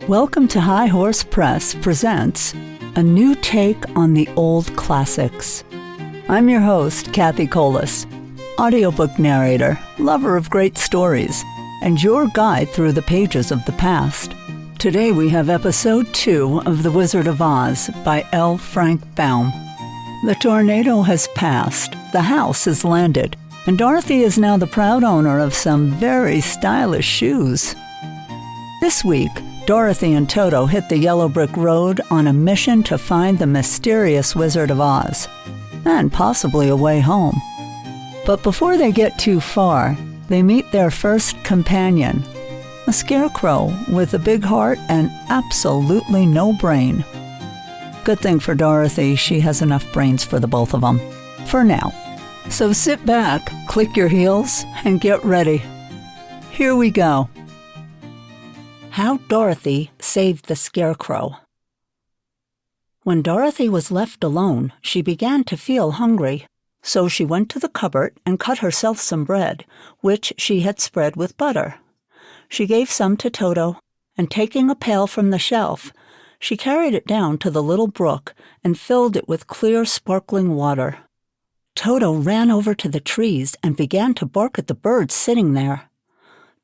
Welcome to High Horse Press presents a new take on the old classics. I'm your host, Kathy Colas, audiobook narrator, lover of great stories, and your guide through the pages of the past. Today we have episode 2 of The Wizard of Oz by L. Frank Baum. The tornado has passed, the house has landed, and Dorothy is now the proud owner of some very stylish shoes. This week, Dorothy and Toto hit the yellow brick road on a mission to find the mysterious Wizard of Oz, and possibly a way home. But before they get too far, they meet their first companion, a scarecrow with a big heart and absolutely no brain. Good thing for Dorothy, she has enough brains for the both of them, for now. So sit back, click your heels, and get ready. Here we go. How Dorothy Saved the Scarecrow. When Dorothy was left alone, she began to feel hungry, so she went to the cupboard and cut herself some bread, which she had spread with butter. She gave some to Toto, and taking a pail from the shelf, she carried it down to the little brook and filled it with clear, sparkling water. Toto ran over to the trees and began to bark at the birds sitting there.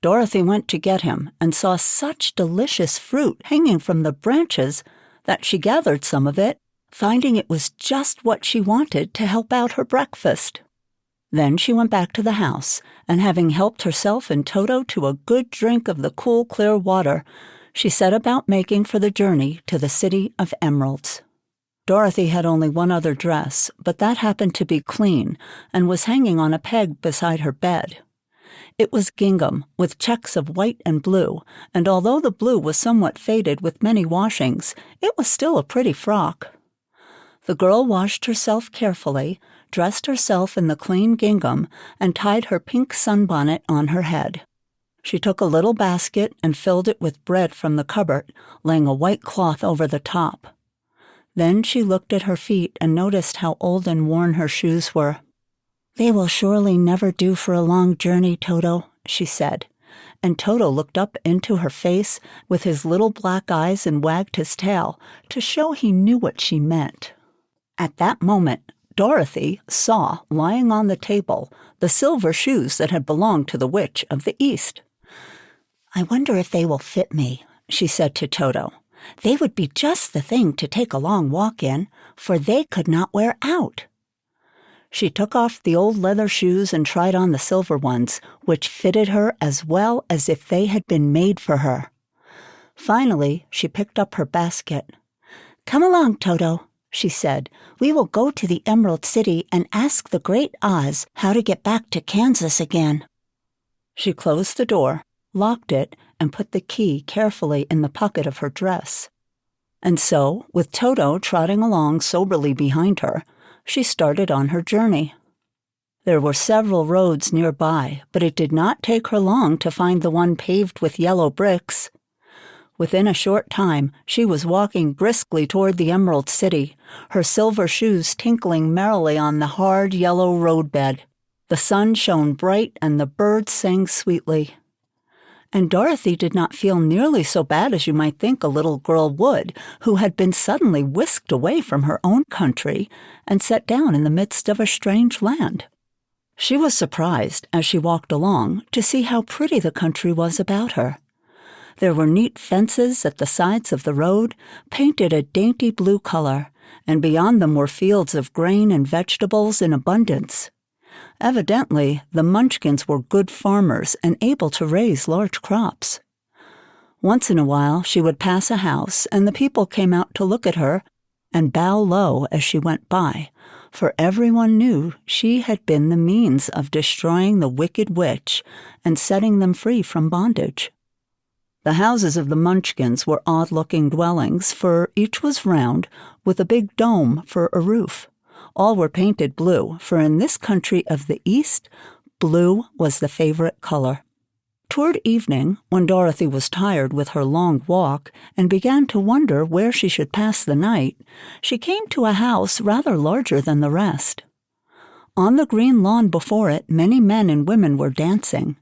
Dorothy went to get him and saw such delicious fruit hanging from the branches that she gathered some of it, finding it was just what she wanted to help out her breakfast. Then she went back to the house, and having helped herself and Toto to a good drink of the cool, clear water, she set about making for the journey to the City of Emeralds. Dorothy had only one other dress, but that happened to be clean and was hanging on a peg beside her bed. It was gingham, with checks of white and blue, and although the blue was somewhat faded with many washings, it was still a pretty frock. The girl washed herself carefully, dressed herself in the clean gingham, and tied her pink sunbonnet on her head. She took a little basket and filled it with bread from the cupboard, laying a white cloth over the top. Then she looked at her feet and noticed how old and worn her shoes were. "They will surely never do for a long journey, Toto," she said, and Toto looked up into her face with his little black eyes and wagged his tail to show he knew what she meant. At that moment, Dorothy saw, lying on the table, the silver shoes that had belonged to the Witch of the East. "I wonder if they will fit me," she said to Toto. "They would be just the thing to take a long walk in, for they could not wear out." She took off the old leather shoes and tried on the silver ones, which fitted her as well as if they had been made for her. Finally, she picked up her basket. "Come along, Toto," she said. "We will go to the Emerald City and ask the Great Oz how to get back to Kansas again." She closed the door, locked it, and put the key carefully in the pocket of her dress. And so, with Toto trotting along soberly behind her, she started on her journey. There were several roads nearby, but it did not take her long to find the one paved with yellow bricks. Within a short time, she was walking briskly toward the Emerald City, her silver shoes tinkling merrily on the hard yellow roadbed. The sun shone bright and the birds sang sweetly. And Dorothy did not feel nearly so bad as you might think a little girl would, who had been suddenly whisked away from her own country and set down in the midst of a strange land. She was surprised, as she walked along, to see how pretty the country was about her. There were neat fences at the sides of the road, painted a dainty blue color, and beyond them were fields of grain and vegetables in abundance. Evidently, the Munchkins were good farmers and able to raise large crops. Once in a while, she would pass a house, and the people came out to look at her and bow low as she went by, for everyone knew she had been the means of destroying the wicked witch and setting them free from bondage. The houses of the Munchkins were odd-looking dwellings, for each was round, with a big dome for a roof. All were painted blue, for in this country of the East, blue was the favorite color. Toward evening, when Dorothy was tired with her long walk and began to wonder where she should pass the night, she came to a house rather larger than the rest. On the green lawn before it, many men and women were dancing.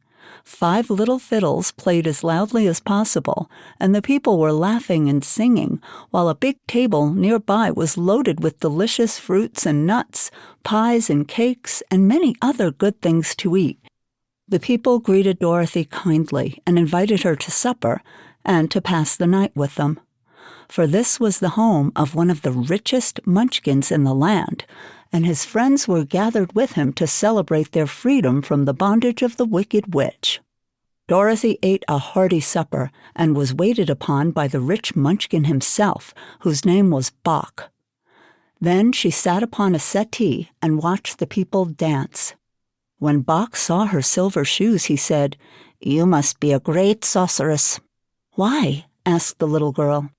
5 little fiddles played as loudly as possible, and the people were laughing and singing, while a big table nearby was loaded with delicious fruits and nuts, pies and cakes, and many other good things to eat. The people greeted Dorothy kindly and invited her to supper and to pass the night with them. For this was the home of one of the richest munchkins in the land, and his friends were gathered with him to celebrate their freedom from the bondage of the wicked witch. Dorothy ate a hearty supper and was waited upon by the rich munchkin himself, whose name was Bach. Then she sat upon a settee and watched the people dance. When Bach saw her silver shoes, he said, "You must be a great sorceress." "Why?" asked the little girl.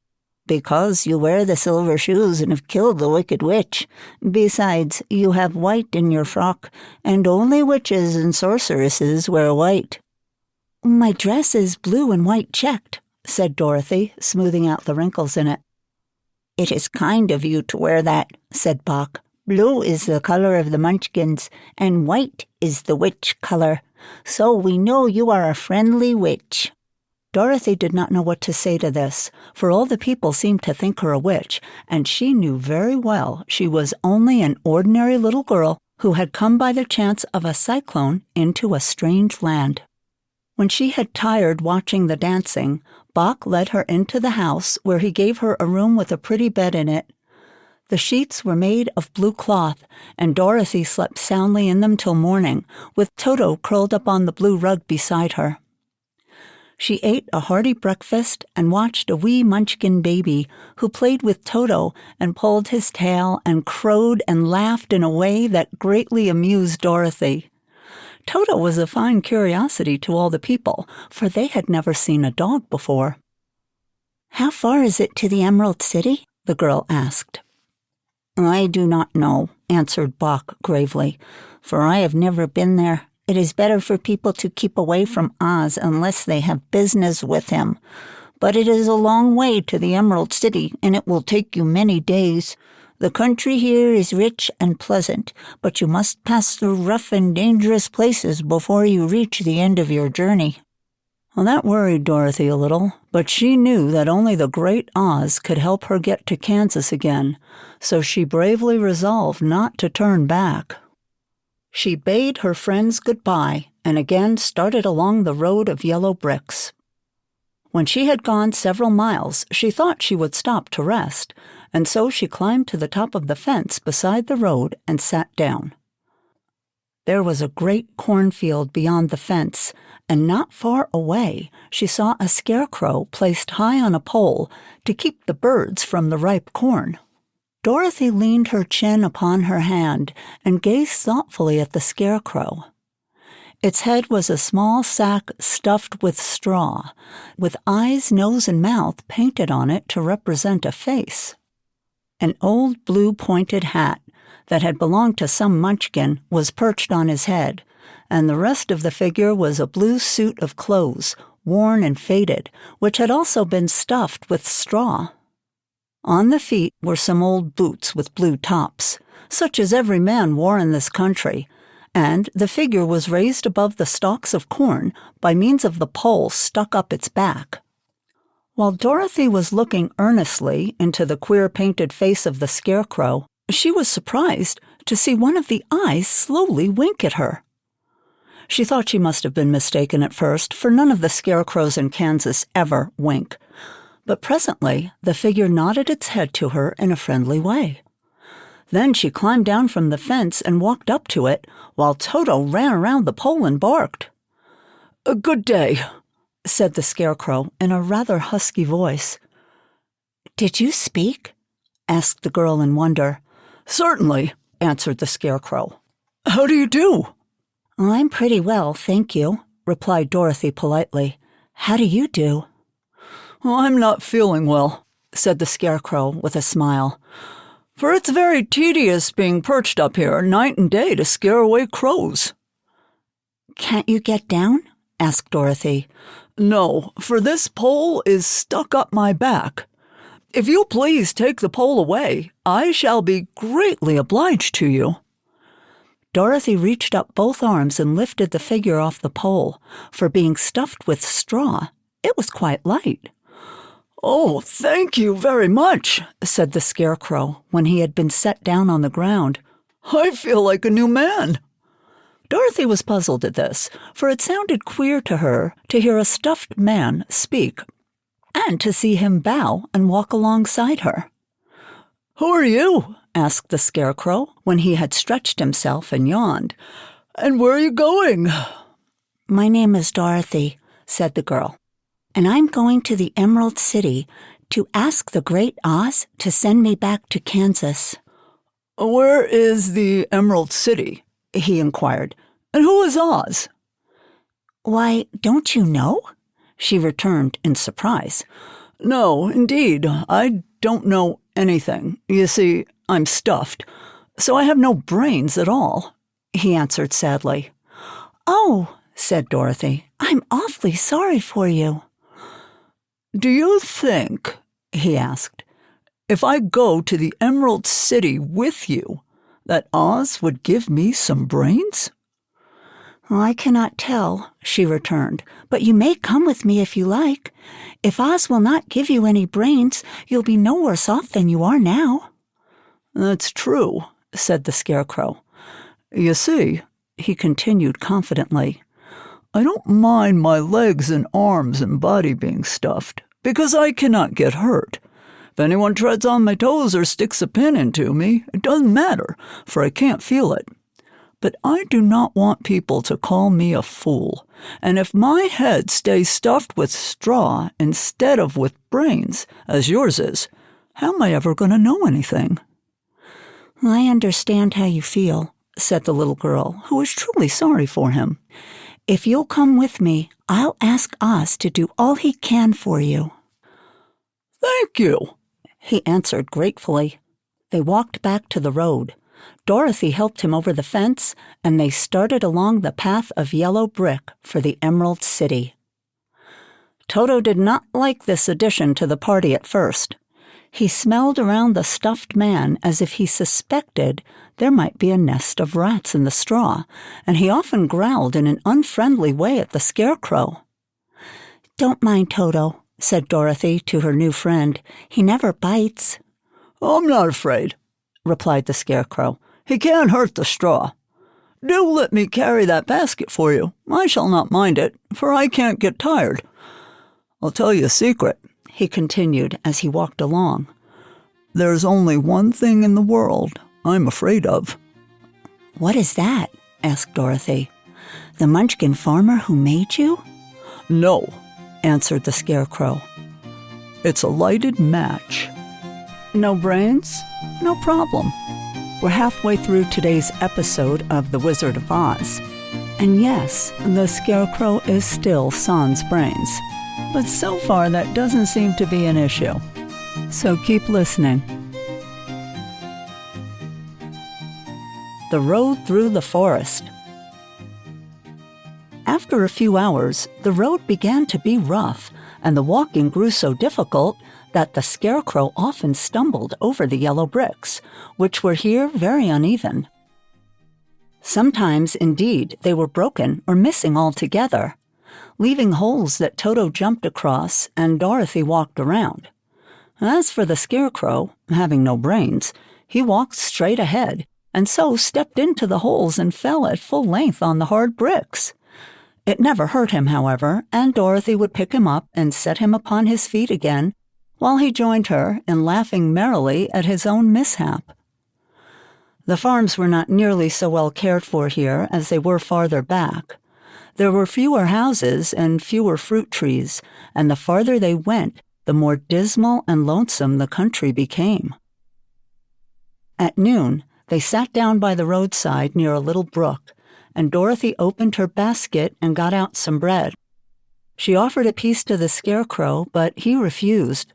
"Because you wear the silver shoes and have killed the wicked witch. Besides, you have white in your frock, and only witches and sorceresses wear white." "My dress is blue and white checked," said Dorothy, smoothing out the wrinkles in it. "It is kind of you to wear that," said Bach. "Blue is the color of the munchkins, and white is the witch color. So we know you are a friendly witch." Dorothy did not know what to say to this, for all the people seemed to think her a witch, and she knew very well she was only an ordinary little girl who had come by the chance of a cyclone into a strange land. When she had tired watching the dancing, Bach led her into the house, where he gave her a room with a pretty bed in it. The sheets were made of blue cloth, and Dorothy slept soundly in them till morning, with Toto curled up on the blue rug beside her. She ate a hearty breakfast and watched a wee munchkin baby who played with Toto and pulled his tail and crowed and laughed in a way that greatly amused Dorothy. Toto was a fine curiosity to all the people, for they had never seen a dog before. "How far is it to the Emerald City?" the girl asked. "I do not know," answered Bach gravely, "for I have never been there. It is better for people to keep away from Oz unless they have business with him. But it is a long way to the Emerald City, and it will take you many days. The country here is rich and pleasant, but you must pass through rough and dangerous places before you reach the end of your journey." Well, that worried Dorothy a little, but she knew that only the great Oz could help her get to Kansas again, so she bravely resolved not to turn back. She bade her friends goodbye and again started along the road of yellow bricks. When she had gone several miles, she thought she would stop to rest, and so she climbed to the top of the fence beside the road and sat down. There was a great cornfield beyond the fence, and not far away she saw a scarecrow placed high on a pole to keep the birds from the ripe corn. Dorothy leaned her chin upon her hand and gazed thoughtfully at the scarecrow. Its head was a small sack stuffed with straw, with eyes, nose, and mouth painted on it to represent a face. An old blue pointed hat that had belonged to some munchkin was perched on his head, and the rest of the figure was a blue suit of clothes, worn and faded, which had also been stuffed with straw. On the feet were some old boots with blue tops, such as every man wore in this country, and the figure was raised above the stalks of corn by means of the pole stuck up its back. While Dorothy was looking earnestly into the queer painted face of the scarecrow, she was surprised to see one of the eyes slowly wink at her. She thought she must have been mistaken at first, for none of the scarecrows in Kansas ever wink. But presently the figure nodded its head to her in a friendly way. Then she climbed down from the fence and walked up to it, while Toto ran around the pole and barked. "Good day," said the scarecrow in a rather husky voice. "Did you speak?" asked the girl in wonder. "Certainly," answered the scarecrow. "How do you do?" "I'm pretty well, thank you," replied Dorothy politely. "How do you do?" "I'm not feeling well," said the scarecrow with a smile, "for it's very tedious being perched up here night and day to scare away crows." "Can't you get down?" asked Dorothy. "No, for this pole is stuck up my back. If you'll please take the pole away, I shall be greatly obliged to you." Dorothy reached up both arms and lifted the figure off the pole. For being stuffed with straw, it was quite light. "Oh, thank you very much," said the Scarecrow when he had been set down on the ground. "I feel like a new man." Dorothy was puzzled at this, for it sounded queer to her to hear a stuffed man speak, and to see him bow and walk alongside her. "Who are you?" asked the Scarecrow when he had stretched himself and yawned. "And where are you going?" "My name is Dorothy," said the girl, "and I'm going to the Emerald City to ask the Great Oz to send me back to Kansas." "Where is the Emerald City?" he inquired. "And who is Oz?" "Why, don't you know?" she returned in surprise. "No, indeed, I don't know anything. You see, I'm stuffed, so I have no brains at all," he answered sadly. "Oh," said Dorothy, "I'm awfully sorry for you." "Do you think," he asked, "if I go to the Emerald City with you, that Oz would give me some brains?" "I cannot tell," she returned, "but you may come with me if you like. If Oz will not give you any brains, you'll be no worse off than you are now." "That's true," said the Scarecrow. "You see," he continued confidently, "I don't mind my legs and arms and body being stuffed, because I cannot get hurt. If anyone treads on my toes or sticks a pin into me, it doesn't matter, for I can't feel it. But I do not want people to call me a fool, and if my head stays stuffed with straw instead of with brains, as yours is, how am I ever going to know anything?" "I understand how you feel," said the little girl, who was truly sorry for him. "If you'll come with me, I'll ask Oz to do all he can for you." "Thank you," he answered gratefully. They walked back to the road. Dorothy helped him over the fence, and they started along the path of yellow brick for the Emerald City. Toto did not like this addition to the party at first. He smelled around the stuffed man as if he suspected there might be a nest of rats in the straw, and he often growled in an unfriendly way at the Scarecrow. "Don't mind Toto," said Dorothy to her new friend. "He never bites." "I'm not afraid," replied the Scarecrow. "He can't hurt the straw. Do let me carry that basket for you. I shall not mind it, for I can't get tired. I'll tell you a secret," he continued as he walked along. "There's only one thing in the world I'm afraid of." "What is that?" asked Dorothy. "The Munchkin farmer who made you?" "No," answered the Scarecrow. "It's a lighted match." No brains? No problem. We're halfway through today's episode of The Wizard of Oz. And yes, the Scarecrow is still sans brains. But so far that doesn't seem to be an issue. So keep listening. The road through the forest. After a few hours, the road began to be rough, and the walking grew so difficult that the Scarecrow often stumbled over the yellow bricks, which were here very uneven. Sometimes, indeed, they were broken or missing altogether, leaving holes that Toto jumped across and Dorothy walked around. As for the Scarecrow, having no brains, he walked straight ahead, and so stepped into the holes and fell at full length on the hard bricks. It never hurt him, however, and Dorothy would pick him up and set him upon his feet again, while he joined her in laughing merrily at his own mishap. The farms were not nearly so well cared for here as they were farther back. There were fewer houses and fewer fruit trees, and the farther they went, the more dismal and lonesome the country became. At noon, they sat down by the roadside near a little brook, and Dorothy opened her basket and got out some bread. She offered a piece to the Scarecrow, but he refused.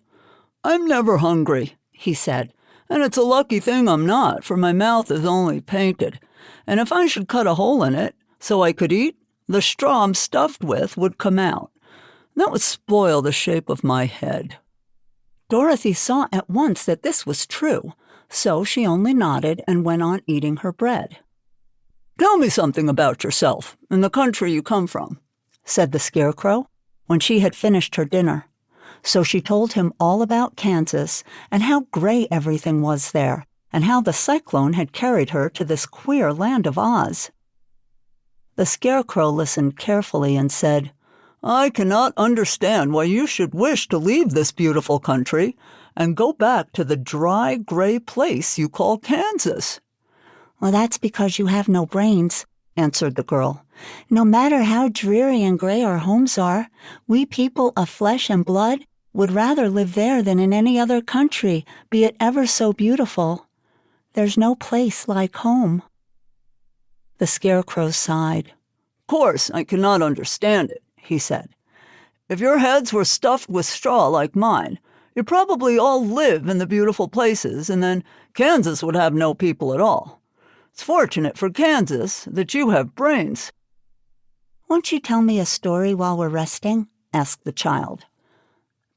"I'm never hungry," he said, "and it's a lucky thing I'm not, for my mouth is only painted, and if I should cut a hole in it so I could eat, the straw I'm stuffed with would come out. That would spoil the shape of my head." Dorothy saw at once that this was true, so she only nodded and went on eating her bread. "Tell me something about yourself and the country you come from," said the Scarecrow when she had finished her dinner. So she told him all about Kansas and how gray everything was there, and how the cyclone had carried her to this queer land of Oz. The Scarecrow listened carefully and said, "I cannot understand why you should wish to leave this beautiful country and go back to the dry, gray place you call Kansas." "Well, that's because you have no brains," answered the girl. "No matter how dreary and gray our homes are, we people of flesh and blood would rather live there than in any other country, be it ever so beautiful. There's no place like home." The Scarecrow sighed. "Of course, I cannot understand it," he said. "If your heads were stuffed with straw like mine, you'd probably all live in the beautiful places, and then Kansas would have no people at all. It's fortunate for Kansas that you have brains." "Won't you tell me a story while we're resting?" asked the child.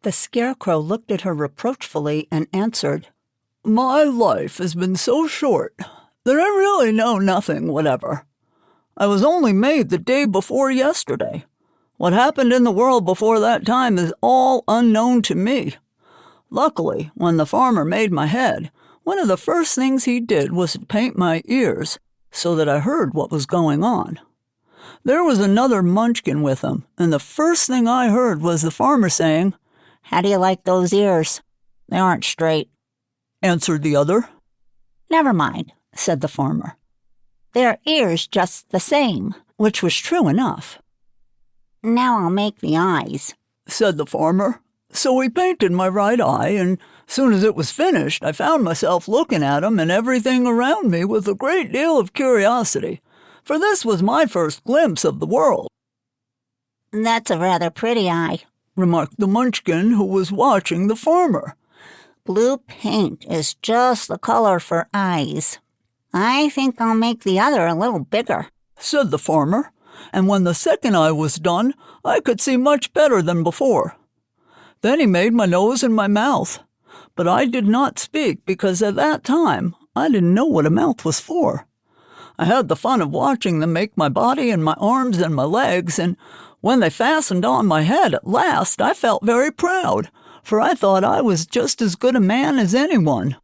The Scarecrow looked at her reproachfully and answered, "My life has been so short that I really know nothing whatever. I was only made the day before yesterday. What happened in the world before that time is all unknown to me. Luckily, when the farmer made my head, one of the first things he did was to paint my ears so that I heard what was going on. There was another munchkin with him, and the first thing I heard was the farmer saying, 'How do you like those ears? They aren't straight,' answered the other. 'Never mind,' said the farmer. 'Their ears just the same,' which was true enough. 'Now I'll make the eyes,' said the farmer. So he painted my right eye, and soon as it was finished, I found myself looking at him and everything around me with a great deal of curiosity, for this was my first glimpse of the world. "That's a rather pretty eye," remarked the munchkin who was watching the farmer. "Blue paint is just the color for eyes. I think I'll make the other a little bigger," said the farmer, and when the second eye was done, I could see much better than before. Then he made my nose and my mouth, but I did not speak because at that time I didn't know what a mouth was for. I had the fun of watching them make my body and my arms and my legs, and when they fastened on my head at last, I felt very proud, for I thought I was just as good a man as anyone.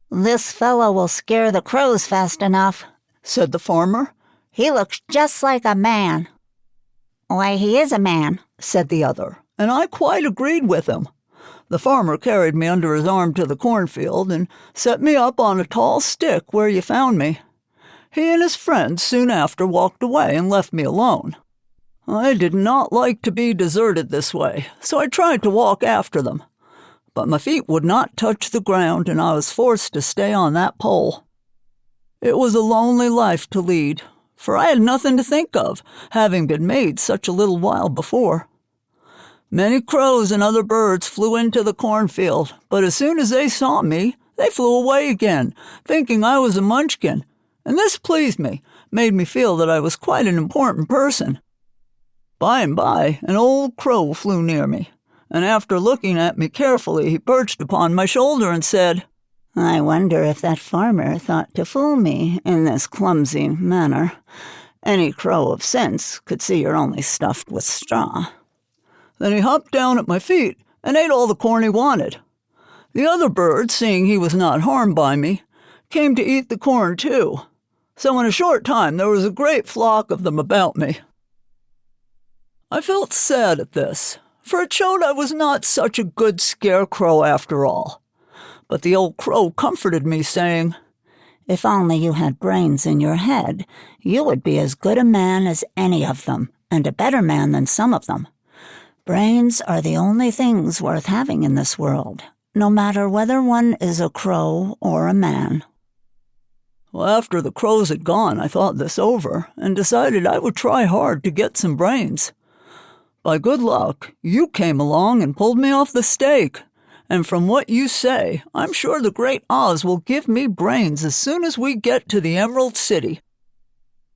"This fellow will scare the crows fast enough," said the farmer. "He looks just like a man." "Why, he is a man," said the other, and I quite agreed with him. The farmer carried me under his arm to the cornfield and set me up on a tall stick where you found me. He and his friends soon after walked away and left me alone. I did not like to be deserted this way, so I tried to walk after them. But my feet would not touch the ground, and I was forced to stay on that pole. It was a lonely life to lead, for I had nothing to think of, having been made such a little while before. Many crows and other birds flew into the cornfield, but as soon as they saw me, they flew away again, thinking I was a munchkin, and this pleased me, made me feel that I was quite an important person. By and by, an old crow flew near me, and after looking at me carefully, he perched upon my shoulder and said, "I wonder if that farmer thought to fool me in this clumsy manner. Any crow of sense could see you're only stuffed with straw." Then he hopped down at my feet and ate all the corn he wanted. The other birds, seeing he was not harmed by me, came to eat the corn too. So in a short time there was a great flock of them about me. I felt sad at this, for it showed I was not such a good scarecrow after all. But the old crow comforted me, saying, "If only you had brains in your head, you would be as good a man as any of them, and a better man than some of them. Brains are the only things worth having in this world, no matter whether one is a crow or a man." Well, after the crows had gone, I thought this over and decided I would try hard to get some brains. By good luck, you came along and pulled me off the stake, and from what you say, I'm sure the great Oz will give me brains as soon as we get to the Emerald City.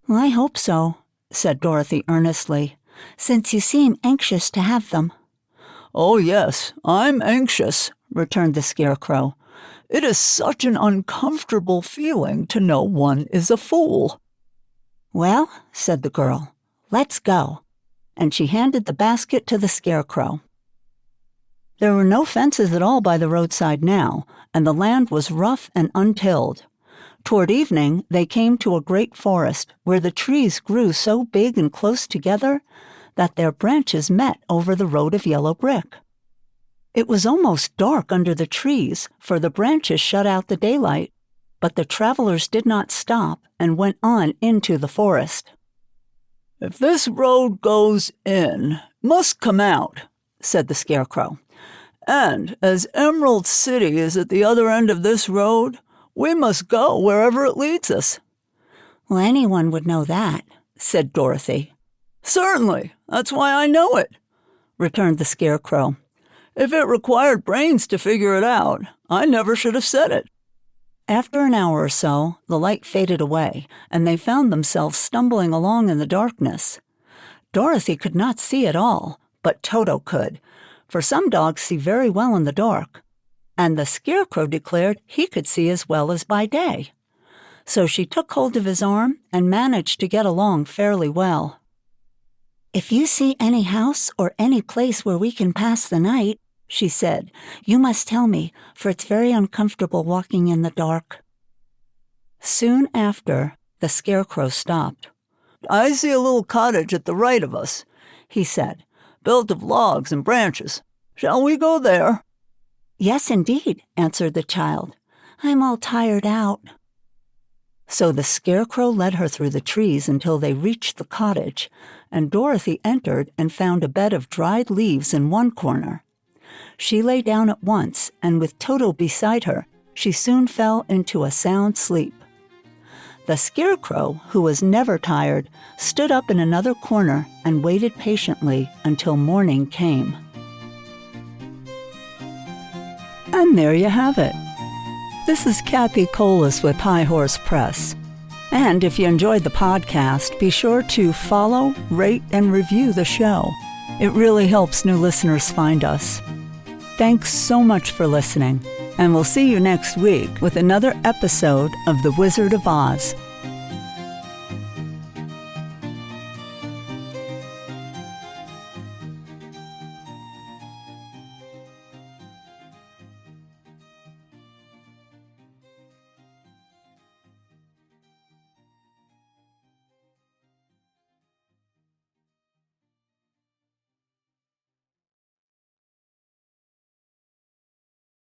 "I hope so," said Dorothy earnestly, "since you seem anxious to have them." "Oh, yes, I'm anxious," returned the Scarecrow. "It is such an uncomfortable feeling to know one is a fool." "Well," said the girl, "let's go." And she handed the basket to the Scarecrow. There were no fences at all by the roadside now, and the land was rough and untilled. Toward evening, they came to a great forest where the trees grew so big and close together that their branches met over the road of yellow brick. It was almost dark under the trees, for the branches shut out the daylight, but the travelers did not stop and went on into the forest. "If this road goes in, must come out," said the Scarecrow. "And as Emerald City is at the other end of this road, we must go wherever it leads us." "Well, anyone would know that," said Dorothy. "Certainly, that's why I know it," returned the Scarecrow. "If it required brains to figure it out, I never should have said it." After an hour or so, the light faded away, and they found themselves stumbling along in the darkness. Dorothy could not see at all, but Toto could, for some dogs see very well in the dark, and the Scarecrow declared he could see as well as by day. So she took hold of his arm and managed to get along fairly well. "If you see any house or any place where we can pass the night," she said, "you must tell me, for it's very uncomfortable walking in the dark." Soon after, the Scarecrow stopped. "I see a little cottage at the right of us," he said, "built of logs and branches. Shall we go there?" "Yes, indeed," answered the child. "I'm all tired out." So the Scarecrow led her through the trees until they reached the cottage, and Dorothy entered and found a bed of dried leaves in one corner. She lay down at once, and with Toto beside her, she soon fell into a sound sleep. The Scarecrow, who was never tired, stood up in another corner and waited patiently until morning came. And there you have it. This is Kathy Colas with High Horse Press. And if you enjoyed the podcast, be sure to follow, rate, and review the show. It really helps new listeners find us. Thanks so much for listening, and we'll see you next week with another episode of The Wizard of Oz.